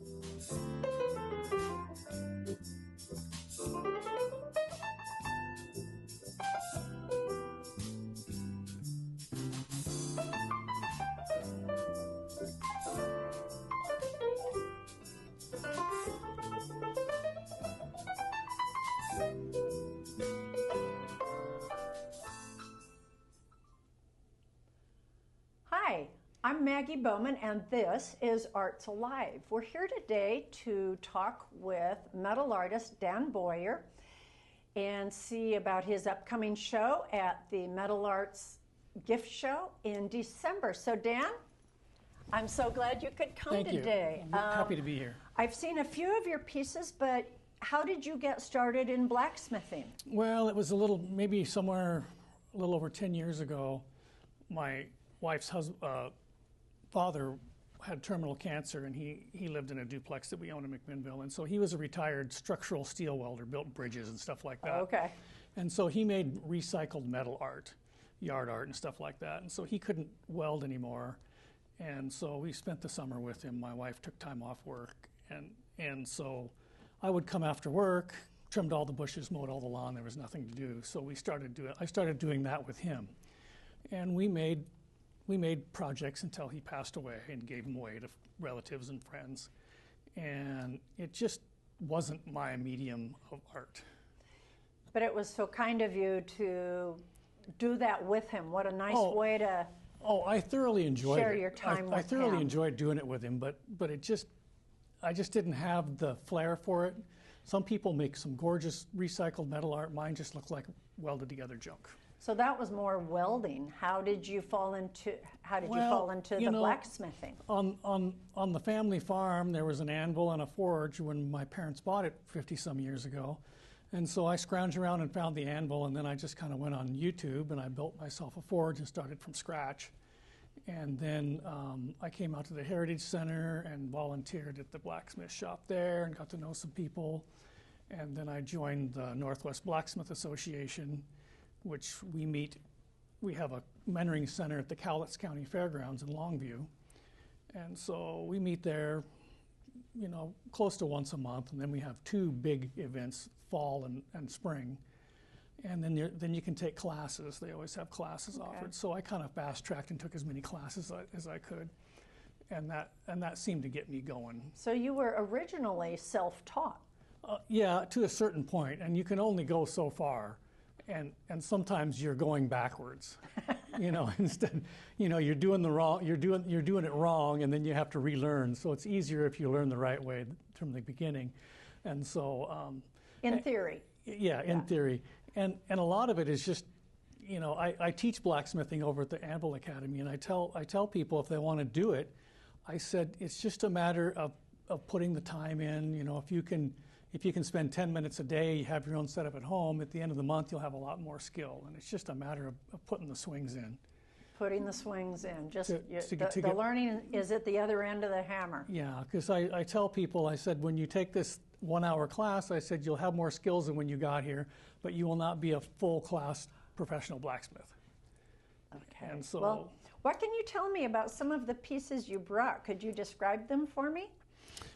Hi, I'm Maggie Bowman, and this is Arts Alive. We're here today to talk with metal artist Dan Bowyer and see about his upcoming show at the Metal Arts Gift Show in December. So Dan, I'm so glad you could come today. Thank you. Happy to be here. I've seen a few of your pieces, but how did you get started in blacksmithing? Well, it was maybe somewhere a little over 10 years ago. My wife's father had terminal cancer, and he lived in a duplex that we owned in McMinnville, and so he was a retired structural steel welder, built bridges and stuff like that. Okay. And so he made recycled metal art, yard art and stuff like that, and so he couldn't weld anymore, and so we spent the summer with him. My wife took time off work, and so I would come after work, trimmed all the bushes, mowed all the lawn. There was nothing to do, so I started doing that with him, and we made projects until he passed away and gave them away to relatives and friends. And it just wasn't my medium of art. But it was so kind of you to do that with him. What a nice way to I thoroughly enjoyed share it. your time with him. I thoroughly enjoyed doing it with him, but I just didn't have the flair for it. Some people make some gorgeous recycled metal art. Mine just looked like welded together junk. So that was more welding. How did you fall into the blacksmithing? On the family farm, there was an anvil and a forge when my parents bought it 50-some years ago. And so I scrounged around and found the anvil, and then I just kind of went on YouTube and I built myself a forge and started from scratch. And then I came out to the Heritage Center and volunteered at the blacksmith shop there and got to know some people. And then I joined the Northwest Blacksmith Association, which we have a mentoring center at the Cowlitz County Fairgrounds in Longview. And so we meet there, close to once a month, and then we have two big events, fall and spring. And then you can take classes. They always have classes offered. So I kind of fast-tracked and took as many classes as I could. And that seemed to get me going. So you were originally self-taught? Yeah, to a certain point, and you can only go so far. And sometimes you're going backwards, instead, you're doing it wrong, and then you have to relearn. So it's easier if you learn the right way from the beginning. And so, in theory. Yeah, in theory. And a lot of it is just, I teach blacksmithing over at the Anvil Academy, and I tell people if they want to do it, I said it's just a matter of putting the time in. If you can spend 10 minutes a day, you have your own setup at home, at the end of the month you'll have a lot more skill. And it's just a matter of putting the swings in. Putting the swings in. The learning is at the other end of the hammer. Yeah, because I tell people, I said, when you take this 1-hour class, I said, you'll have more skills than when you got here, but you will not be a full-class professional blacksmith. Okay. And so, well, what can you tell me about some of the pieces you brought? Could you describe them for me?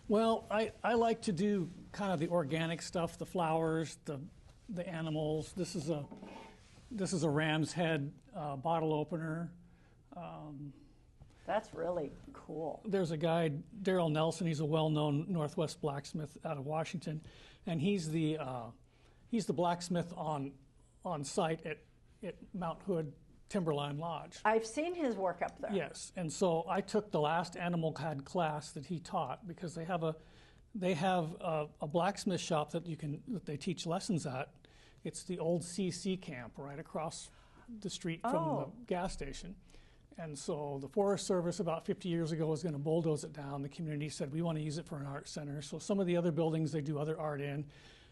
Well, I like to do kind of the organic stuff, the flowers, the animals. This is a ram's head bottle opener. That's really cool. There's a guy, Darrell Nelson. He's a well-known Northwest blacksmith out of Washington, and he's the blacksmith on site at Mount Hood Timberline Lodge. I've seen his work up there. Yes, and so I took the last animal CAD class that he taught because they have a blacksmith shop that they teach lessons at. It's the old CC camp right across the street from the gas station. And so the Forest Service about 50 years ago was going to bulldoze it down. The community said, we want to use it for an art center. So some of the other buildings they do other art in,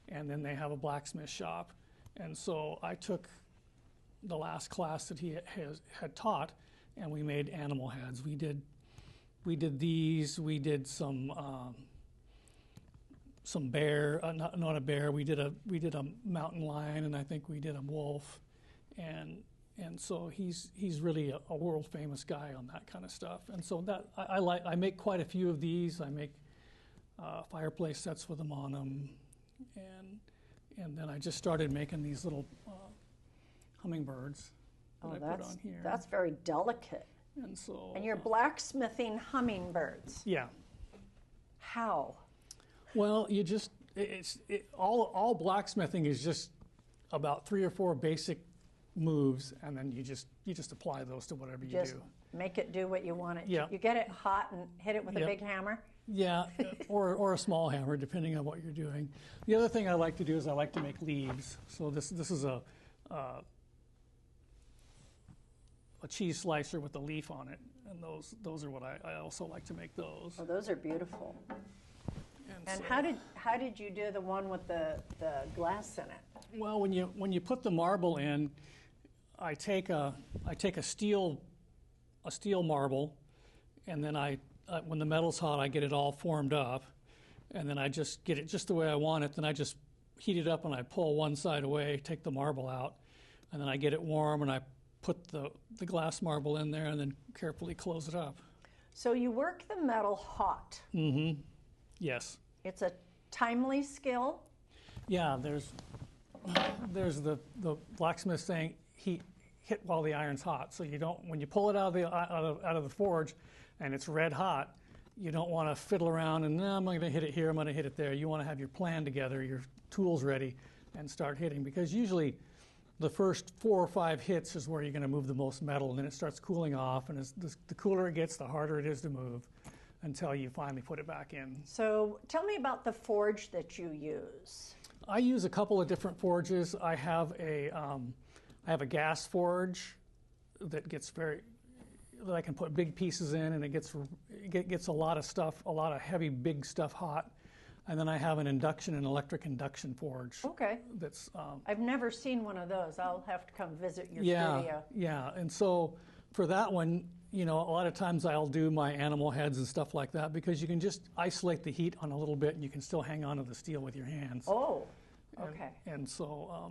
and then they have a blacksmith shop. And so I took the last class that he had taught, and we made animal heads. We did these. We did some bear, not a bear. We did a mountain lion, and I think we did a wolf, and so he's really a world famous guy on that kind of stuff. And so that I make quite a few of these. I make fireplace sets with them on them, and then I just started making these little hummingbirds that I put on here. That's very delicate. And you're blacksmithing hummingbirds. Yeah. How? Well, all blacksmithing is just about 3 or 4 basic moves, and then you just apply those to whatever you do. Make it do what you want it. Yeah. You get it hot and hit it with a big hammer. Yeah, or a small hammer, depending on what you're doing. The other thing I like to do is I like to make leaves. So this is a cheese slicer with a leaf on it, and those are what I also like to make those. Oh, those are beautiful. And so, how did you do the one with the glass in it? Well, when you put the marble in, I take a steel marble, and then when the metal's hot, I get it all formed up, and then I just get it just the way I want it. Then I just heat it up, and I pull one side away, take the marble out, and then I get it warm, and I put the glass marble in there, and then carefully close it up. So you work the metal hot. Mm-hmm. Yes. It's a timely skill. Yeah. There's the blacksmith saying hit while the iron's hot. So you don't, when you pull it out of the forge, and it's red hot, you don't want to fiddle around and I'm going to hit it here, I'm going to hit it there. You want to have your plan together, your tools ready, and start hitting, because usually the first 4 or 5 hits is where you're going to move the most metal, and then it starts cooling off, and the cooler it gets, the harder it is to move until you finally put it back in. So tell me about the forge that you use. I use a couple of different forges. I have a gas forge that I can put big pieces in, and it gets a lot of stuff, a lot of heavy, big stuff hot. And then I have an electric induction forge. Okay. That's. I've never seen one of those. I'll have to come visit your studio. Yeah. And so for that one, a lot of times I'll do my animal heads and stuff like that, because you can just isolate the heat on a little bit, and you can still hang on to the steel with your hands. Oh. Okay. And so.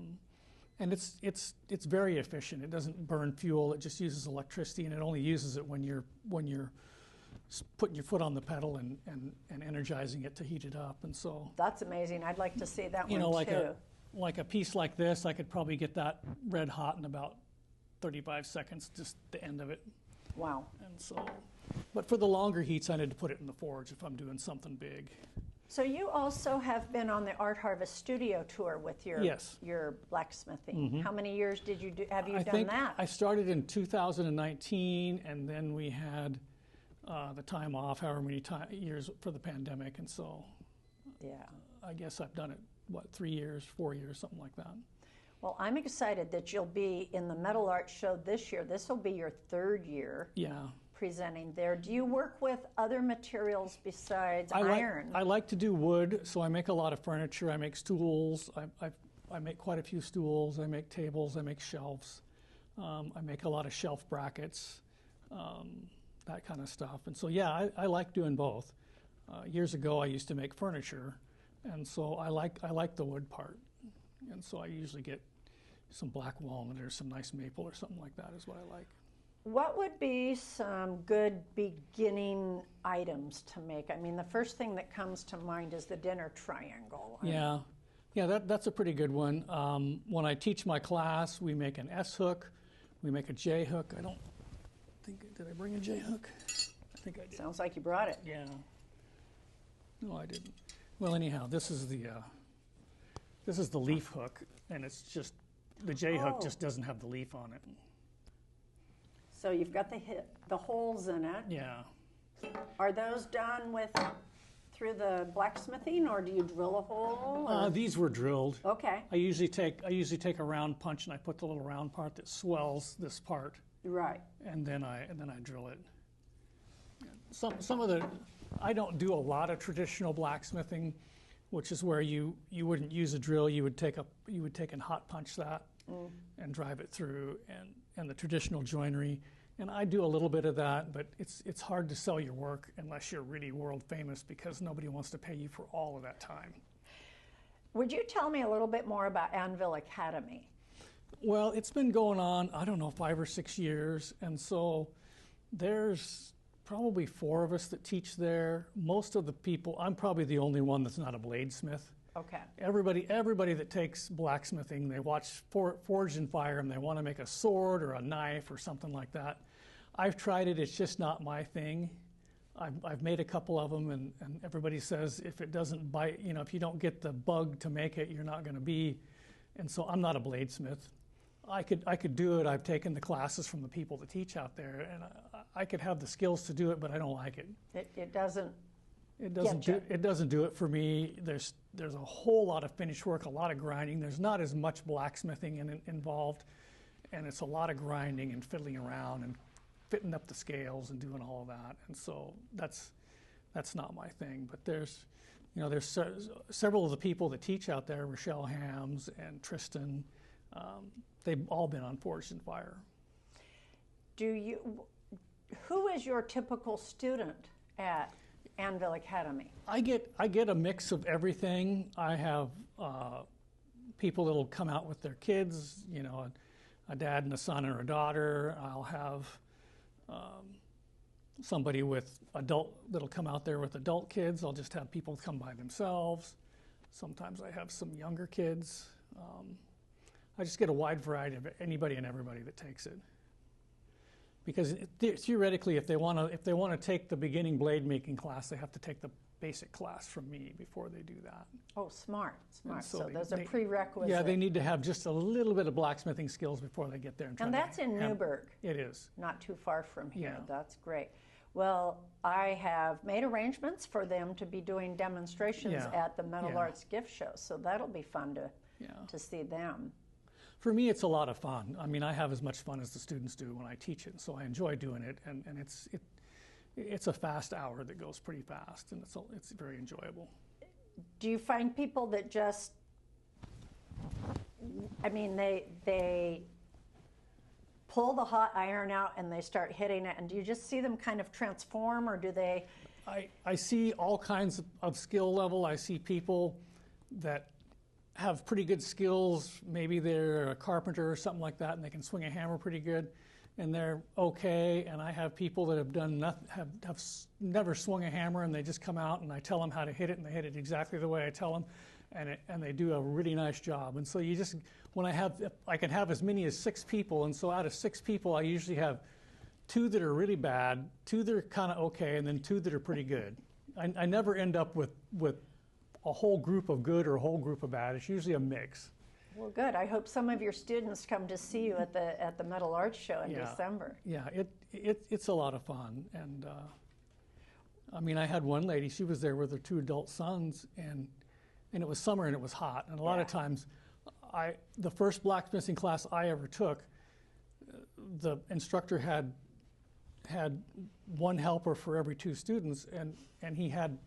And it's very efficient. It doesn't burn fuel. It just uses electricity, and it only uses it when you're putting your foot on the pedal and energizing it to heat it up. And so that's amazing. I'd like to see that one too. Like a piece like this, I could probably get that red hot in about 35 seconds, just the end of it. Wow. And so, but for the longer heats, I need to put it in the forge if I'm doing something big. So you also have been on the Art Harvest studio tour with your blacksmithing. Mm-hmm. How many years have you done that? I started in 2019, and then we had the time off, however many years for the pandemic, and so I guess I've done it, 3 years, 4 years, something like that. Well, I'm excited that you'll be in the Metal Art Show this year. This will be your 3rd year. Yeah. Presenting there. Do you work with other materials besides iron? I like to do wood, so I make a lot of furniture. I make stools. I make quite a few stools. I make tables. I make shelves. I make a lot of shelf brackets, that kind of stuff. And so, I like doing both. Years ago, I used to make furniture, and so I like the wood part. And so I usually get some black walnut or some nice maple or something like that is what I like. What would be some good beginning items to make? I mean, the first thing that comes to mind is the dinner triangle. That's a pretty good one. When I teach my class, we make an S hook, we make a J hook. I don't think, did I bring a J hook? I think I did. Sounds like you brought it. Yeah. No, I didn't. Well, anyhow, this is the leaf hook, and it's just, the J hook just doesn't have the leaf on it. So you've got the holes in it. Yeah. Are those done through the blacksmithing, or do you drill a hole? These were drilled. Okay. I usually take a round punch, and I put the little round part that swells this part. Right. And then I drill it. Some of the, I don't do a lot of traditional blacksmithing, which is where you wouldn't use a drill. You would take and hot punch that and drive it through, and the traditional joinery. And I do a little bit of that, but it's hard to sell your work unless you're really world famous, because nobody wants to pay you for all of that time. Would you tell me a little bit more about Anvil Academy? Well, it's been going on, I don't know, 5 or 6 years, and so there's probably 4 of us that teach there. Most of the people, I'm probably the only one that's not a bladesmith. Okay. Everybody that takes blacksmithing, they watch Forged in Fire and they want to make a sword or a knife or something like that. I've tried it, it's just not my thing. I've made a couple of them, and everybody says if it doesn't bite, if you don't get the bug to make it, you're not going to be. And so I'm not a bladesmith. I could do it. I've taken the classes from the people that teach out there, and I could have the skills to do it, but I don't like it. It doesn't. It doesn't do it for me. There's a whole lot of finish work, a lot of grinding. There's not as much blacksmithing involved, and it's a lot of grinding and fiddling around and fitting up the scales and doing all of that. And so that's not my thing. But there's several of the people that teach out there, Rochelle Hams and Tristan. They've all been on Forged in Fire. Who is your typical student at Anvil Academy? I get a mix of everything. I have people that'll come out with their kids, a dad and a son or a daughter. I'll have somebody with that'll come out there with adult kids. I'll just have people come by themselves. Sometimes I have some younger kids. I just get a wide variety of anybody and everybody that takes it. Because theoretically, if they want to take the beginning blade making class, they have to take the basic class from me before they do that. Oh, smart. So they, those are prerequisites. Yeah, they need to have just a little bit of blacksmithing skills before they get there. And that's in Newburgh. It is. Not too far from here. Yeah. That's great. Well, I have made arrangements for them to be doing demonstrations at the Metal Arts Gift Show, so that'll be fun to see them. For me, it's a lot of fun. I mean, I have as much fun as the students do when I teach it, so I enjoy doing it, and it's a fast hour that goes pretty fast, and it's very enjoyable. Do you find people that just, they pull the hot iron out and they start hitting it, and do you just see them kind of transform, or do they? I see all kinds of skill level. I see people that have pretty good skills. Maybe they're a carpenter or something like that, and they can swing a hammer pretty good, and they're okay. And I have people that have done nothing, have never swung a hammer, and they just come out, and I tell them how to hit it, and they hit it exactly the way I tell them, and they do a really nice job. And so I can have as many as 6 people, and so out of 6 people, I usually have 2 that are really bad, 2 that are kind of okay, and then 2 that are pretty good. I never end up with a whole group of good or a whole group of bad. It's usually a mix. Well, good. I hope some of your students come to see you at the Metal Arts Show in December. Yeah, it's a lot of fun. And I had one lady, she was there with her 2 adult sons, and it was summer and it was hot. And a lot of times, the first blacksmithing class I ever took, the instructor had one helper for every 2 students, and he had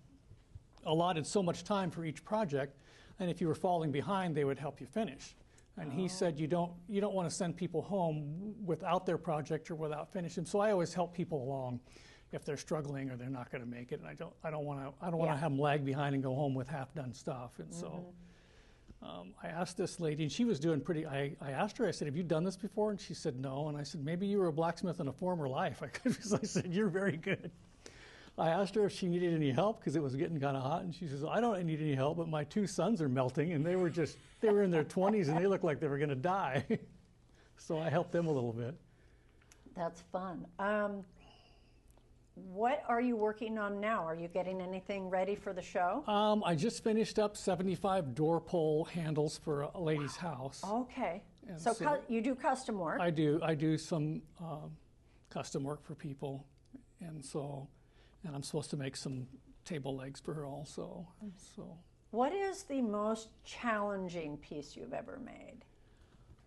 allotted so much time for each project, and if you were falling behind, they would help you finish. And he said you don't want to send people home without their project or without finishing. So I always help people along if they're struggling or they're not going to make it. And I don't want to have them lag behind and go home with half-done stuff. And so I asked this lady, and she was doing pretty. I asked her, I said, "Have you done this before?" And she said, "No." And I said, "Maybe you were a blacksmith in a former life." I said, "You're very good." I asked her if she needed any help because it was getting kind of hot, and she says, "I don't need any help, but my 2 sons are melting, and they were in their 20s, and they looked like they were going to die." So I helped them a little bit. That's fun. What are you working on now? Are you getting anything ready for the show? I just finished up 75 door pull handles for a lady's house. Okay. So you do custom work? I do some custom work for people, and I'm supposed to make some table legs for her also. So, what is the most challenging piece you've ever made?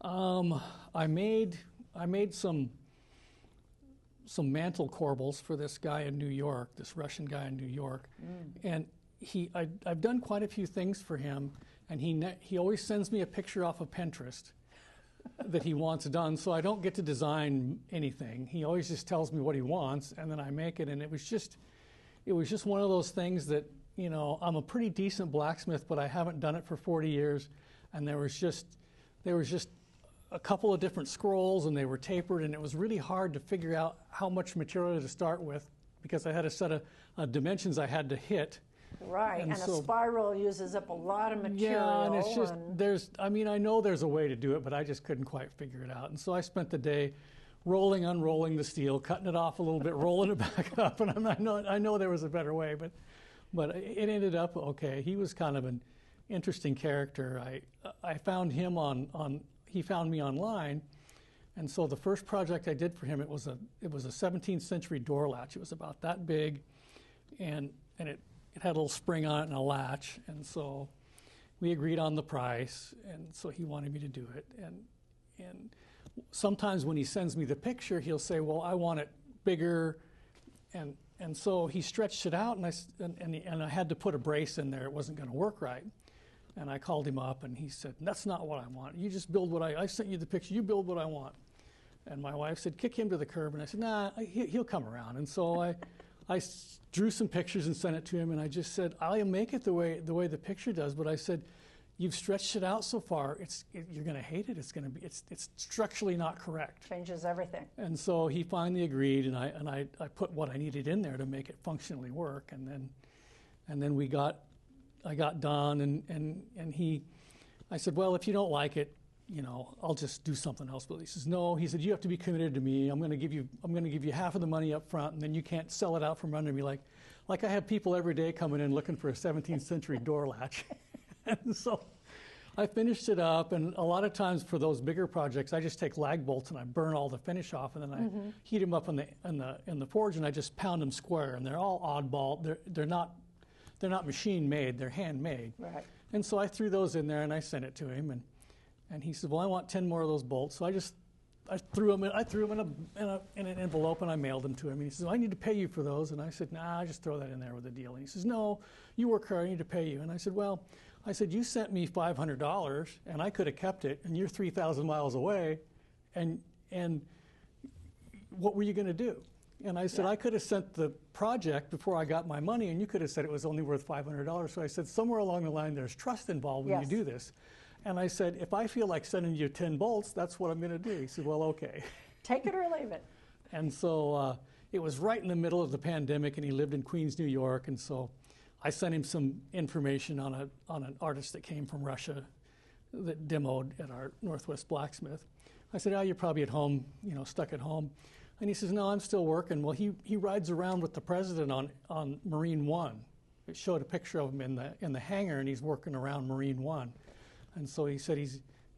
I made some mantle corbels for this guy in New York, this Russian guy in New York, and I've done quite a few things for him, and he always sends me a picture off of Pinterest that he wants done, so I don't get to design anything. He always just tells me what he wants, and then I make it. And it was just one of those things that, I'm a pretty decent blacksmith, but I haven't done it for 40 years, and there was just a couple of different scrolls, and they were tapered, and it was really hard to figure out how much material to start with because I had a set of dimensions I had to hit. Right, and a so, spiral uses up a lot of material. Yeah, and it's just, I mean, I know there's a way to do it, but I just couldn't quite figure it out. And so I spent the day rolling, unrolling the steel, cutting it off a little bit, rolling it back up, and I know there was a better way, but it ended up okay. He was kind of an interesting character. I found him he found me online, and so the first project I did for him, it was a 17th century door latch. It was about that big, and it had a little spring on it and a latch, and so we agreed on the price, and so he wanted me to do it. And sometimes when he sends me the picture, he'll say, well, I want it bigger, and so he stretched it out, and I had to put a brace in there. It wasn't going to work right. And I called him up, and he said, that's not what I want. You just build what I sent you the picture. You build what I want. And my wife said, kick him to the curb. And I said, nah, he'll come around. And so I drew some pictures and sent it to him, and I just said, I'll make it the way the picture does. But I said, you've stretched it out so far. You're going to hate it. It's structurally not correct. Changes everything. And so he finally agreed, and I put what I needed in there to make it functionally work. And then I got done, and I said, well, if you don't like it, I'll just do something else. But he says, no. He said, you have to be committed to me. I'm going to give you half of the money up front, and then you can't sell it out from under me. Like I have people every day coming in looking for a 17th century door latch. And so I finished it up, and a lot of times for those bigger projects, I just take lag bolts and I burn all the finish off, and then I heat them up in the forge, and I just pound them square. And they're all oddball. They're not machine made. They're handmade. Right. And so I threw those in there, and I sent it to him, and he said, well, I want 10 more of those bolts. So I threw them in an envelope, and I mailed them to him. And he says, I need to pay you for those. And I said, nah, I just throw that in there with the deal. And he says, no, you work hard, I need to pay you. And I said, well, you sent me $500, and I could have kept it, and you're 3,000 miles away, and what were you going to do? And I said, I could have sent the project before I got my money, and you could have said it was only worth $500. So I said, somewhere along the line, there's trust involved when you do this. And I said, if I feel like sending you 10 bolts, that's what I'm going to do. He said, well, okay. Take it or leave it. And so it was right in the middle of the pandemic, and he lived in Queens, New York. And so I sent him some information on an artist that came from Russia that demoed at our Northwest Blacksmith. I said, you're probably at home, stuck at home. And he says, no, I'm still working. Well, he rides around with the president on Marine One. It showed a picture of him in the hangar, and he's working around Marine One. And so he said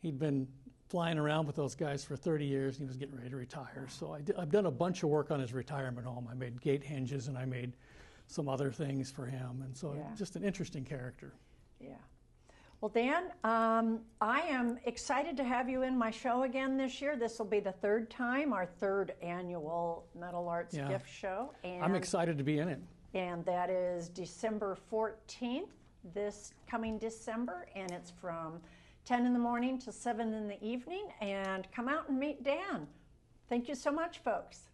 he'd been flying around with those guys for 30 years, and he was getting ready to retire. So I've done a bunch of work on his retirement home. I made gate hinges, and I made some other things for him. And so just an interesting character. Yeah. Well, Dan, I am excited to have you in my show again this year. This will be the third time, our third annual Metal Arts Gift Show. And I'm excited to be in it. And that is December 14th, this coming December, and it's from 10 in the morning to 7 in the evening. And come out and meet Dan. Thank you so much, folks.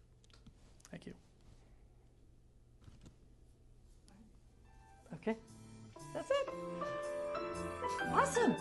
Thank you. Okay, that's it. Awesome.